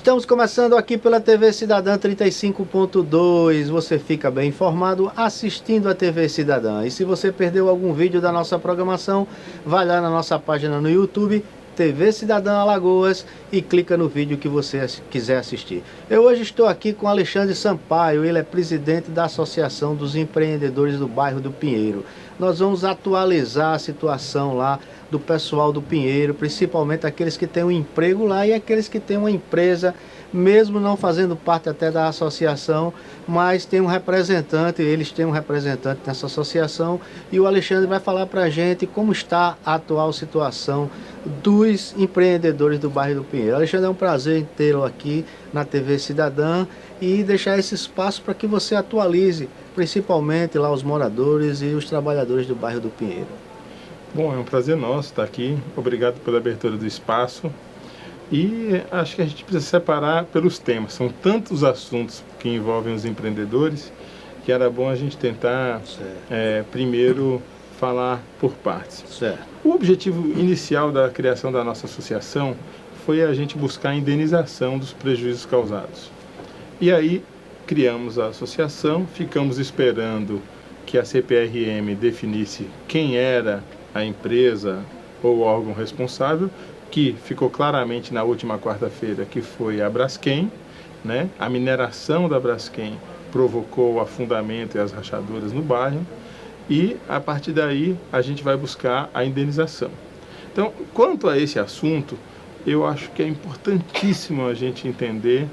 Estamos começando aqui pela TV Cidadã 35.2. Você fica bem informado assistindo a TV Cidadã. E se você perdeu algum vídeo da nossa programação, vai lá na nossa página no YouTube, TV Cidadã Alagoas, e clica no vídeo que você quiser assistir. Eu hoje estou aqui com Alexandre Sampaio, ele é presidente da Associação dos Empreendedores do Bairro do Pinheiro. Nós vamos atualizar a situação lá do pessoal do Pinheiro, principalmente aqueles que têm um emprego lá e aqueles que têm uma empresa, mesmo não fazendo parte até da associação, mas tem um representante, eles têm um representante nessa associação, e o Alexandre vai falar para a gente como está a atual situação dos empreendedores do bairro do Pinheiro. Alexandre, é um prazer tê-lo aqui na TV Cidadã e deixar esse espaço para que você atualize, principalmente lá os moradores e os trabalhadores do bairro do Pinheiro. Bom, é um prazer nosso estar aqui. Obrigado pela abertura do espaço. E acho que a gente precisa separar pelos temas. São tantos assuntos que envolvem os empreendedores que era bom a gente tentar primeiro falar por partes. Certo. O objetivo inicial da criação da nossa associação foi a gente buscar a indenização dos prejuízos causados. E aí criamos a associação, ficamos esperando que a CPRM definisse quem era a empresa ou o órgão responsável, que ficou claramente na última quarta-feira, que foi a Braskem, né? A mineração da Braskem provocou o afundamento e as rachaduras no bairro, e a partir daí a gente vai buscar a indenização. Então, quanto a esse assunto, eu acho que é importantíssimo a gente entender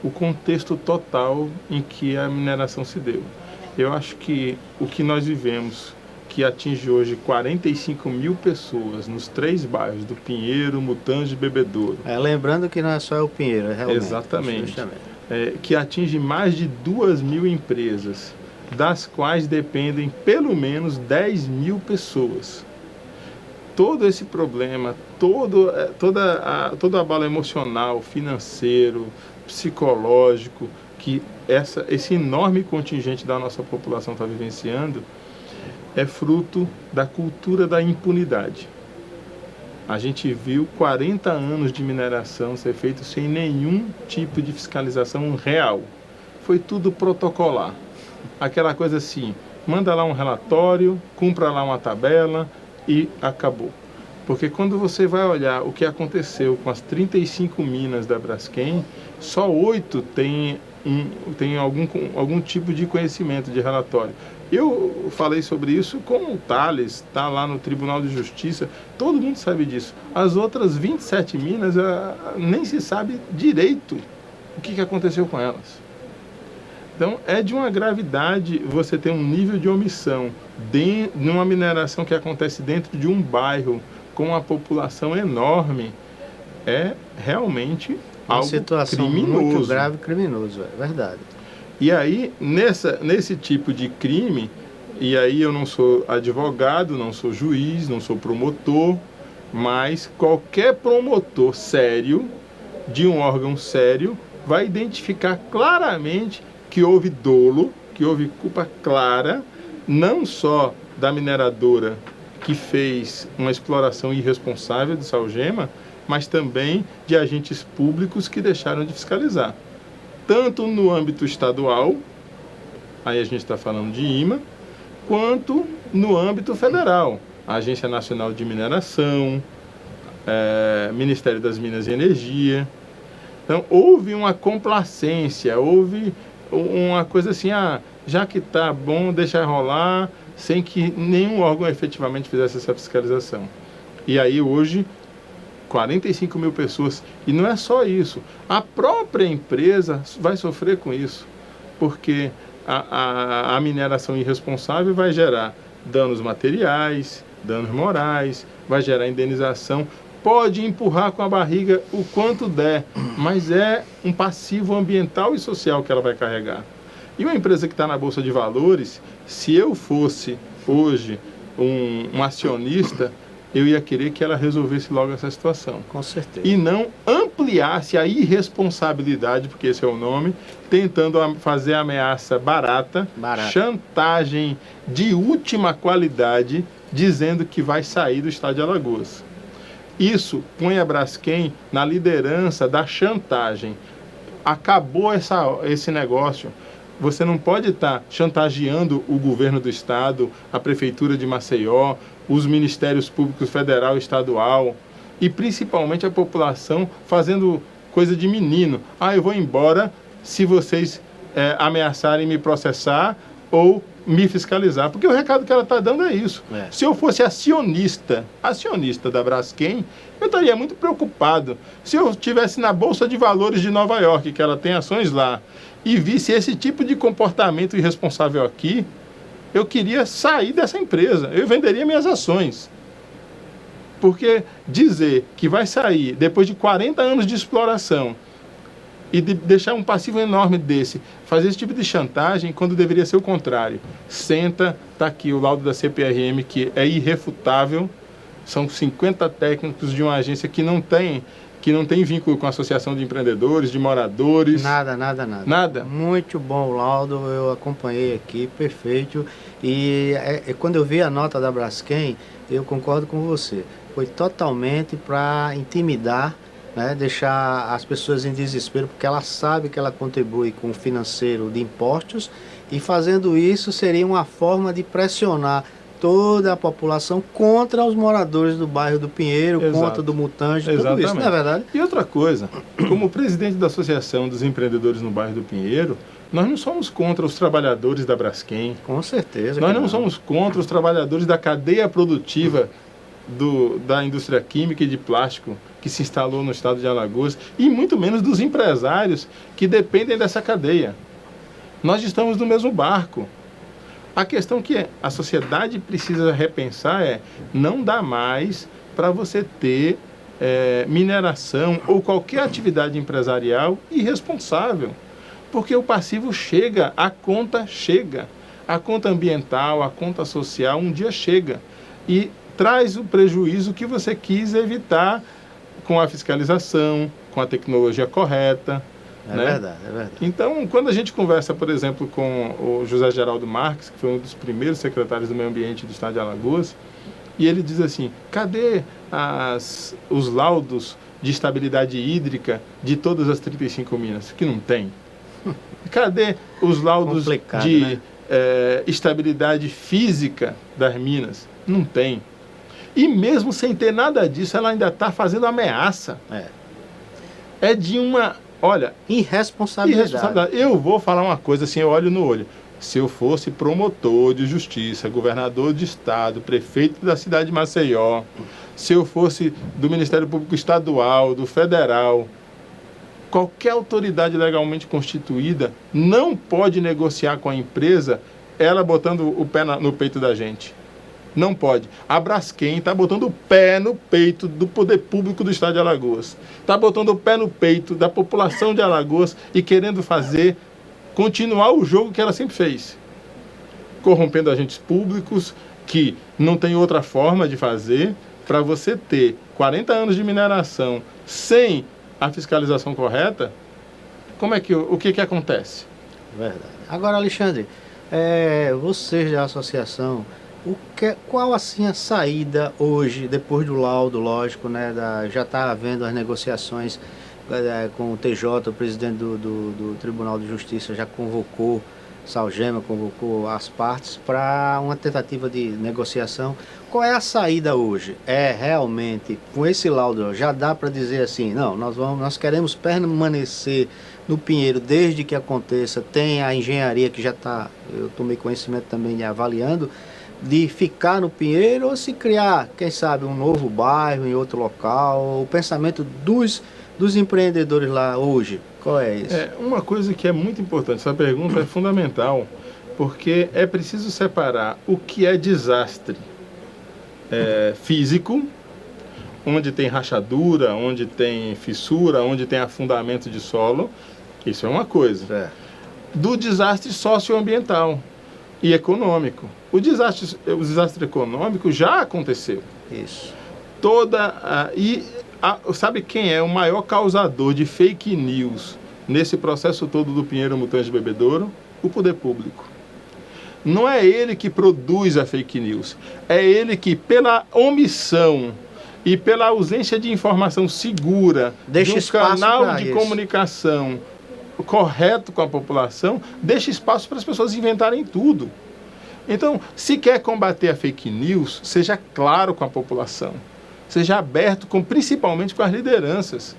o contexto total em que a mineração se deu. Eu acho que o que nós vivemos, que atinge hoje 45 mil pessoas nos 3 bairros do Pinheiro, Mutange e Bebedouro. Lembrando que não é só o Pinheiro, é realmente. Exatamente. Que atinge mais de 2.000 empresas, das quais dependem pelo menos 10 mil pessoas. Todo esse problema, todo o abalo emocional, financeiro, psicológico, que esse enorme contingente da nossa população está vivenciando, é fruto da cultura da impunidade. A gente viu 40 anos de mineração ser feito sem nenhum tipo de fiscalização real. Foi tudo protocolar. Aquela coisa assim, manda lá um relatório, cumpra lá uma tabela e acabou. Porque quando você vai olhar o que aconteceu com as 35 minas da Braskem, só 8 tem algum tipo de conhecimento de relatório. Eu falei sobre isso com o Thales, está lá no Tribunal de Justiça, todo mundo sabe disso. As outras 27 minas, nem se sabe direito o que aconteceu com elas. Então, é de uma gravidade você ter um nível de omissão numa mineração que acontece dentro de um bairro com uma população enorme, é realmente algo situação criminoso. Muito grave e criminoso, é verdade. E aí, nesse tipo de crime, e aí eu não sou advogado, não sou juiz, não sou promotor, mas qualquer promotor sério, de um órgão sério, vai identificar claramente que houve dolo, que houve culpa clara, não só da mineradora que fez uma exploração irresponsável de salgema, mas também de agentes públicos que deixaram de fiscalizar. Tanto no âmbito estadual, aí a gente está falando de IMA, quanto no âmbito federal, a Agência Nacional de Mineração, Ministério das Minas e Energia. Então, houve uma complacência, houve uma coisa assim, já que está bom, deixa rolar, sem que nenhum órgão efetivamente fizesse essa fiscalização. E aí hoje 45 mil pessoas, e não é só isso, a própria empresa vai sofrer com isso, porque a mineração irresponsável vai gerar danos materiais, danos morais, vai gerar indenização, pode empurrar com a barriga o quanto der, mas é um passivo ambiental e social que ela vai carregar. E uma empresa que está na Bolsa de Valores, se eu fosse hoje um acionista, eu ia querer que ela resolvesse logo essa situação. Com certeza. E não ampliasse a irresponsabilidade, porque esse é o nome, tentando fazer ameaça barata, chantagem de última qualidade, dizendo que vai sair do estado de Alagoas. Isso põe a Braskem na liderança da chantagem. acabou esse negócio. Você não pode estar chantageando o governo do estado, a prefeitura de Maceió, os ministérios públicos federal e estadual, e principalmente a população fazendo coisa de menino. Eu vou embora se vocês ameaçarem me processar ou me fiscalizar. Porque o recado que ela está dando é isso. Se eu fosse acionista da Braskem, eu estaria muito preocupado. Se eu estivesse na Bolsa de Valores de Nova York, que ela tem ações lá, e visse esse tipo de comportamento irresponsável aqui, eu queria sair dessa empresa. Eu venderia minhas ações. Porque dizer que vai sair depois de 40 anos de exploração e de deixar um passivo enorme desse, fazer esse tipo de chantagem, quando deveria ser o contrário. Senta, está aqui o laudo da CPRM, que é irrefutável. São 50 técnicos de uma agência que não tem vínculo com a associação de empreendedores, de moradores. Nada. Muito bom o laudo, eu acompanhei aqui, perfeito. E quando eu vi a nota da Braskem, eu concordo com você. Foi totalmente para intimidar, né, deixar as pessoas em desespero, porque ela sabe que ela contribui com o financeiro de impostos, e fazendo isso seria uma forma de pressionar toda a população contra os moradores do bairro do Pinheiro, contra do Mutange, tudo isso, não é verdade? E outra coisa, como presidente da Associação dos Empreendedores no bairro do Pinheiro, nós não somos contra os trabalhadores da Braskem. Com certeza. Nós não somos contra os trabalhadores da cadeia produtiva da indústria química e de plástico que se instalou no estado de Alagoas, e muito menos dos empresários que dependem dessa cadeia. Nós estamos no mesmo barco. A questão que a sociedade precisa repensar não dá mais para você ter mineração ou qualquer atividade empresarial irresponsável, porque o passivo chega, a conta ambiental, a conta social um dia chega e traz o prejuízo que você quis evitar com a fiscalização, com a tecnologia correta. É verdade. Então, quando a gente conversa, por exemplo, com o José Geraldo Marques, que foi um dos primeiros secretários do Meio Ambiente do Estado de Alagoas, e ele diz assim: cadê os laudos de estabilidade hídrica de todas as 35 minas? Que não tem. Cadê os laudos de estabilidade física das minas? Não tem. E mesmo sem ter nada disso, ela ainda está fazendo ameaça. É de uma... Olha, irresponsabilidade. Eu vou falar uma coisa assim, eu olho no olho. Se eu fosse promotor de justiça, governador de estado, prefeito da cidade de Maceió, se eu fosse do Ministério Público Estadual, do Federal, qualquer autoridade legalmente constituída não pode negociar com a empresa ela botando o pé no peito da gente. Não pode. A Braskem está botando o pé no peito do poder público do estado de Alagoas. Está botando o pé no peito da população de Alagoas e querendo continuar o jogo que ela sempre fez. Corrompendo agentes públicos, que não tem outra forma de fazer. Para você ter 40 anos de mineração sem a fiscalização correta, o que acontece? Verdade. Agora, Alexandre, vocês da associação, qual assim a saída hoje, depois do laudo, lógico, né, já está havendo as negociações com o TJ, o presidente do Tribunal de Justiça já convocou, Salgema convocou as partes para uma tentativa de negociação. Qual é a saída hoje? realmente, com esse laudo, já dá para dizer assim, não, nós queremos permanecer no Pinheiro desde que aconteça, tem a engenharia que já está, eu tomei conhecimento também avaliando, de ficar no Pinheiro ou se criar, quem sabe, um novo bairro em outro local, o pensamento dos empreendedores lá hoje, qual é isso? Uma coisa que é muito importante, essa pergunta é fundamental, porque é preciso separar o que é desastre físico, onde tem rachadura, onde tem fissura, onde tem afundamento de solo, isso é uma coisa, do desastre socioambiental e econômico. O desastre econômico já aconteceu. Isso. Sabe quem é o maior causador de fake news nesse processo todo do Pinheiro Mutange Bebedouro? O poder público. Não é ele que produz a fake news. É ele que, pela omissão e pela ausência de informação segura de um canal de comunicação correto com a população, deixa espaço para as pessoas inventarem tudo. Então, se quer combater a fake news, seja claro com a população. Seja aberto, principalmente com as lideranças.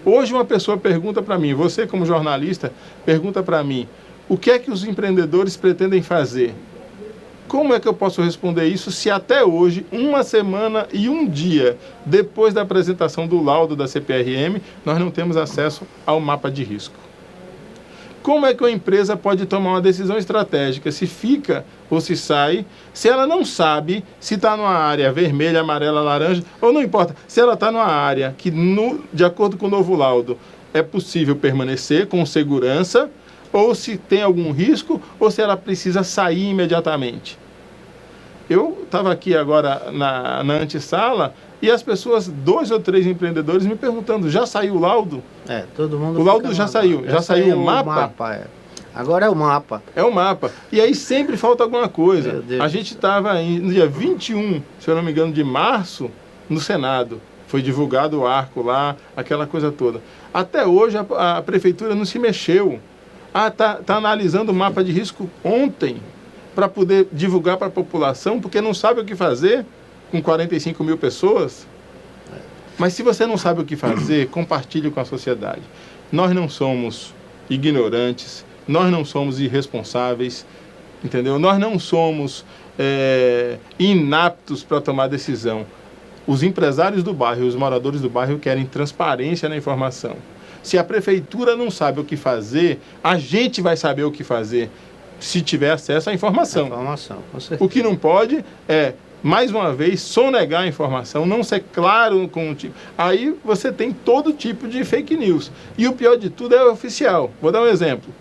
Hoje uma pessoa pergunta para mim, você como jornalista, pergunta para mim, o que é que os empreendedores pretendem fazer? Como é que eu posso responder isso se até hoje, uma semana e um dia depois da apresentação do laudo da CPRM, nós não temos acesso ao mapa de risco? Como é que uma empresa pode tomar uma decisão estratégica, se fica ou se sai, se ela não sabe se está numa área vermelha, amarela, laranja, ou não importa, se ela está numa área que, de acordo com o novo laudo, é possível permanecer com segurança, ou se tem algum risco, ou se ela precisa sair imediatamente. Eu estava aqui agora na antessala e as pessoas, 2 ou 3 empreendedores me perguntando, já saiu o laudo? Todo mundo. O laudo já saiu. Já saiu o mapa? Agora é o mapa. É o mapa. E aí sempre falta alguma coisa. A gente estava no dia 21, se eu não me engano, de março, no Senado. Foi divulgado o arco lá, aquela coisa toda. Até hoje a prefeitura não se mexeu. Tá analisando o mapa de risco ontem para poder divulgar para a população, porque não sabe o que fazer com 45 mil pessoas. Mas se você não sabe o que fazer, compartilhe com a sociedade. Nós não somos ignorantes, nós não somos irresponsáveis, entendeu? Nós não somos inaptos para tomar decisão. Os empresários do bairro, os moradores do bairro querem transparência na informação. Se a prefeitura não sabe o que fazer, a gente vai saber o que fazer se tiver acesso à informação. Com certeza. O que não pode é, mais uma vez, sonegar a informação, não ser claro com o tipo. Aí você tem todo tipo de fake news. E o pior de tudo é o oficial. Vou dar um exemplo.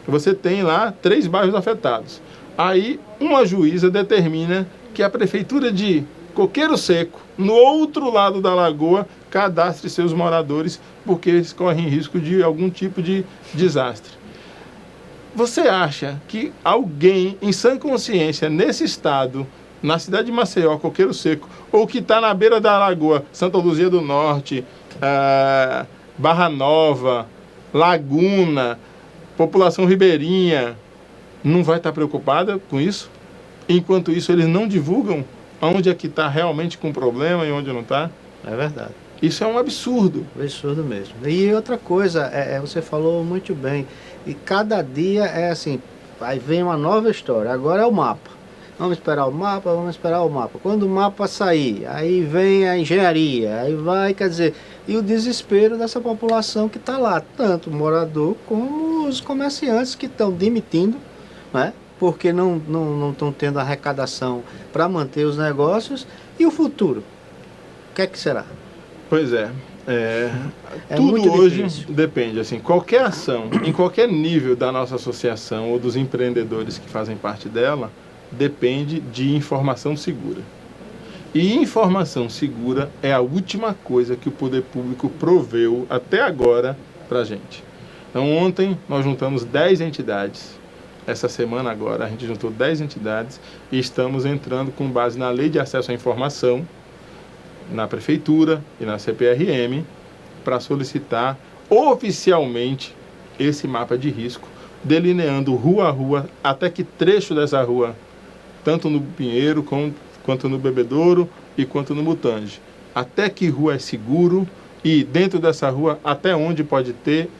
Você tem lá 3 bairros afetados. Aí uma juíza determina que a prefeitura de Coqueiro Seco, no outro lado da lagoa, cadastre seus moradores, porque eles correm risco de algum tipo de desastre. Você acha que alguém em sã consciência, nesse estado, na cidade de Maceió, Coqueiro Seco, ou que está na beira da lagoa, Santa Luzia do Norte, Barra Nova, Laguna, população ribeirinha, não vai estar preocupada com isso? Enquanto isso, eles não divulgam onde é que está realmente com problema e onde não está? É verdade. Isso é um absurdo. Absurdo mesmo. E outra coisa, você falou muito bem, e cada dia é assim, aí vem uma nova história, agora é o mapa. Vamos esperar o mapa. Quando o mapa sair, aí vem a engenharia, aí vai, quer dizer, e o desespero dessa população que está lá, tanto o morador como os comerciantes que estão demitindo, né? Porque não estão tendo arrecadação para manter os negócios. E o futuro? O que é que será? Pois é. Tudo hoje difícil. Depende, assim, qualquer ação, em qualquer nível da nossa associação ou dos empreendedores que fazem parte dela, depende de informação segura. E informação segura é a última coisa que o poder público proveu até agora para a gente. Então, ontem nós juntamos 10 entidades. Essa semana agora a gente juntou 10 entidades e estamos entrando com base na Lei de Acesso à Informação, na Prefeitura e na CPRM, para solicitar oficialmente esse mapa de risco, delineando rua a rua, até que trecho dessa rua, tanto no Pinheiro quanto no Bebedouro e quanto no Mutange. Até que rua é seguro e dentro dessa rua até onde pode ter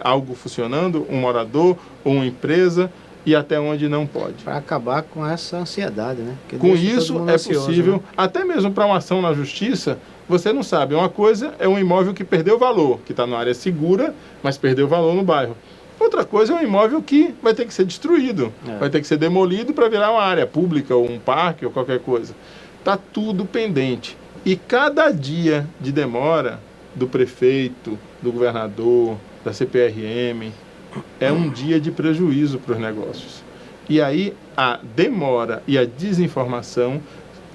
algo funcionando, um morador ou uma empresa, e até onde não pode. Para acabar com essa ansiedade, né? Que com isso é ansioso, possível, né? Até mesmo para uma ação na justiça, você não sabe. Uma coisa é um imóvel que perdeu valor, que está na área segura, mas perdeu valor no bairro. Outra coisa é um imóvel que vai ter que ser destruído, vai ter que ser demolido para virar uma área pública, ou um parque, ou qualquer coisa. Está tudo pendente. E cada dia de demora do prefeito, do governador, da CPRM, é um dia de prejuízo para os negócios. E aí a demora e a desinformação,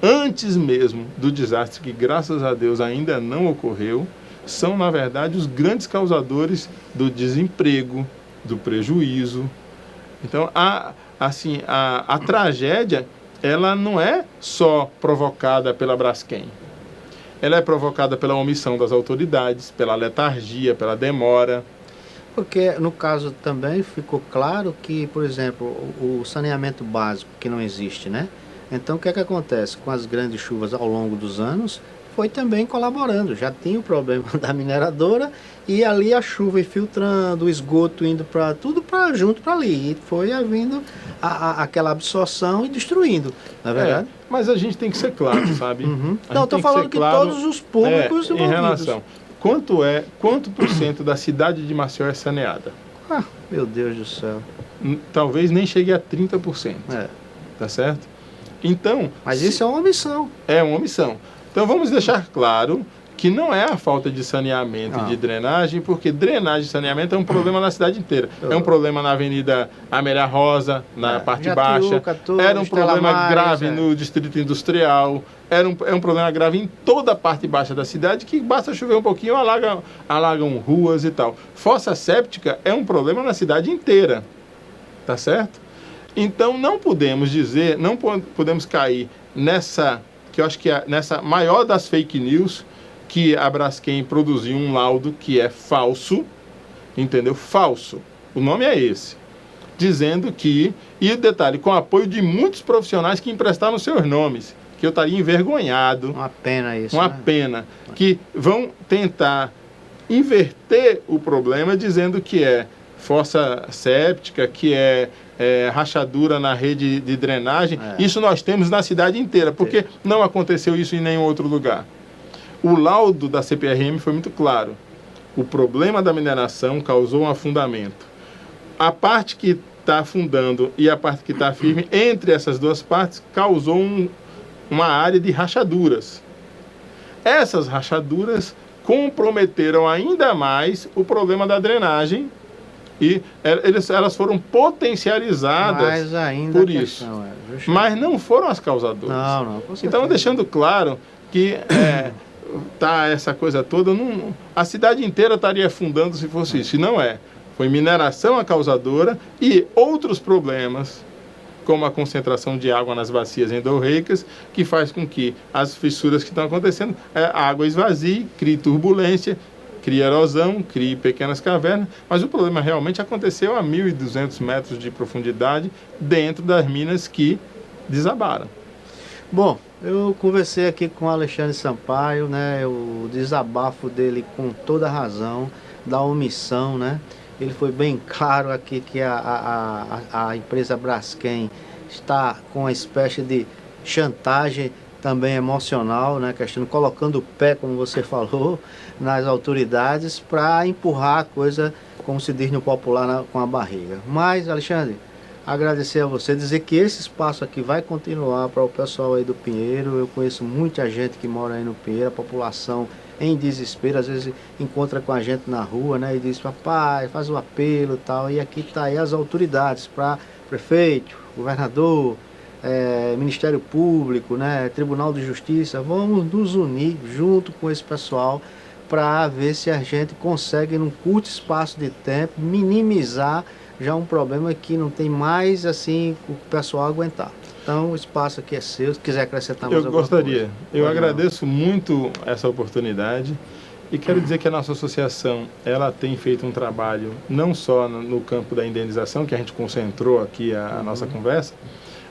antes mesmo do desastre, que graças a Deus ainda não ocorreu, são na verdade os grandes causadores do desemprego, do prejuízo. Então a tragédia, ela não é só provocada pela Braskem. Ela é provocada pela omissão das autoridades, pela letargia, pela demora. porque no caso também ficou claro que, por exemplo, o saneamento básico que não existe, né? Então o que é que acontece? Com as grandes chuvas ao longo dos anos, foi também colaborando. Já tinha o problema da mineradora e ali a chuva infiltrando, o esgoto indo para tudo para junto para ali. E foi havendo aquela absorção e destruindo, não é verdade? Mas a gente tem que ser claro, sabe? Uhum. A Não, gente estou tem falando ser que claro, todos os públicos em envolvidos. relação. Quanto por cento da cidade de Maceió é saneada? Ah, meu Deus do céu. Talvez nem chegue a 30%. Tá certo? Então... Mas isso é uma omissão. É uma omissão. Então vamos deixar claro que não é a falta de saneamento e de drenagem, porque drenagem e saneamento é um problema na cidade inteira. É um problema na Avenida Amélia Rosa, na parte baixa. Era um problema grave no Distrito Industrial. É um problema grave em toda a parte baixa da cidade, que basta chover um pouquinho, alagam ruas e tal. Fossa séptica é um problema na cidade inteira. Tá certo? Então não podemos dizer, não podemos cair nessa, que eu acho que é nessa maior das fake news, que a Braskem produziu um laudo que é falso, entendeu? Falso. O nome é esse. Dizendo que, e detalhe, com apoio de muitos profissionais que emprestaram seus nomes, que eu estaria envergonhado. Uma pena isso, Uma né? pena. Que vão tentar inverter o problema dizendo que é fossa séptica, que é rachadura na rede de drenagem. Isso nós temos na cidade inteira, porque não aconteceu isso em nenhum outro lugar. O laudo da CPRM foi muito claro. O problema da mineração causou um afundamento. A parte que está afundando e a parte que está firme, entre essas duas partes, causou uma área de rachaduras. Essas rachaduras comprometeram ainda mais o problema da drenagem e elas foram potencializadas por isso. Mas não foram as causadoras. Não, então, deixando claro que tá essa coisa toda, a cidade inteira estaria afundando se fosse isso. E não é. Foi mineração a causadora e outros problemas, como a concentração de água nas bacias endorreicas, que faz com que as fissuras que estão acontecendo, a água esvazie, crie turbulência, crie erosão, crie pequenas cavernas, mas o problema realmente aconteceu a 1.200 metros de profundidade dentro das minas que desabaram. Bom, eu conversei aqui com o Alexandre Sampaio, né, o desabafo dele com toda a razão, da omissão, né? Ele foi bem claro aqui que a empresa Braskem está com uma espécie de chantagem também emocional, né, questão, colocando o pé, como você falou, nas autoridades para empurrar a coisa, como se diz no popular, com a barriga. Mas, Alexandre, agradecer a você, dizer que esse espaço aqui vai continuar para o pessoal aí do Pinheiro. Eu conheço muita gente que mora aí no Pinheiro, a população em desespero, às vezes encontra com a gente na rua, né, e diz: papai, faz o apelo e tal, e aqui está aí as autoridades, para prefeito, governador, Ministério Público, né, Tribunal de Justiça. Vamos nos unir junto com esse pessoal para ver se a gente consegue, num curto espaço de tempo, minimizar já um problema que não tem mais assim o pessoal aguentar. Então o espaço aqui é seu, se quiser acrescentar mais alguma coisa. Eu gostaria. Eu agradeço muito essa oportunidade e quero dizer que a nossa associação, ela tem feito um trabalho não só no campo da indenização, que a gente concentrou aqui a nossa conversa,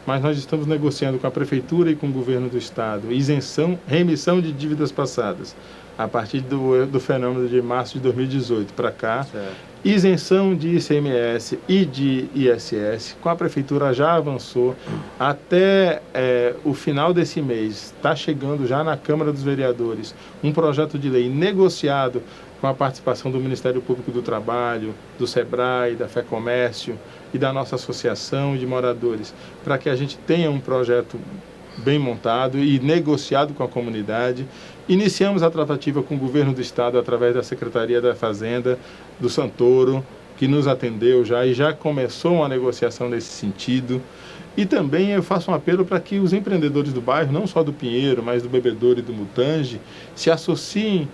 mas nós estamos negociando com a Prefeitura e com o Governo do Estado remissão de dívidas passadas, a partir do fenômeno de março de 2018 para cá. Certo. Isenção de ICMS e de ISS, com a Prefeitura já avançou, até o final desse mês, está chegando já na Câmara dos Vereadores um projeto de lei negociado com a participação do Ministério Público do Trabalho, do SEBRAE, da FEComércio e da nossa associação de moradores, para que a gente tenha um projeto bem montado e negociado com a comunidade. Iniciamos a tratativa com o Governo do Estado através da Secretaria da Fazenda, do Santoro, que nos atendeu já e já começou uma negociação nesse sentido. E também eu faço um apelo para que os empreendedores do bairro, não só do Pinheiro, mas do Bebedouro e do Mutange, se associem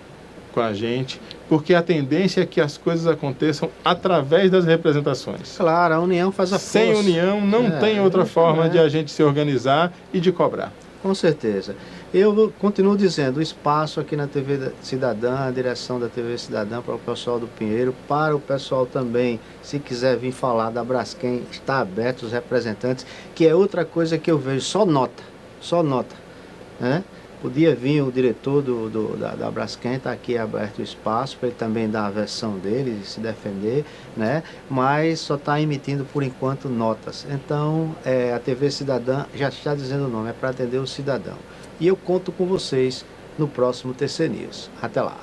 com a gente, porque a tendência é que as coisas aconteçam através das representações. Claro, a união faz a força. Sem união não tem outra forma de a gente se organizar e de cobrar. Com certeza. Eu continuo dizendo, o espaço aqui na TV Cidadã, a direção da TV Cidadã para o pessoal do Pinheiro, para o pessoal também, se quiser vir falar da Braskem, está aberto, os representantes, que é outra coisa que eu vejo, só nota, né? Podia vir o diretor da Braskem, está aqui aberto o espaço para ele também dar a versão dele, se defender, né? Mas só está emitindo por enquanto notas. Então a TV Cidadã já está dizendo o nome, é para atender o cidadão. E eu conto com vocês no próximo TC News. Até lá.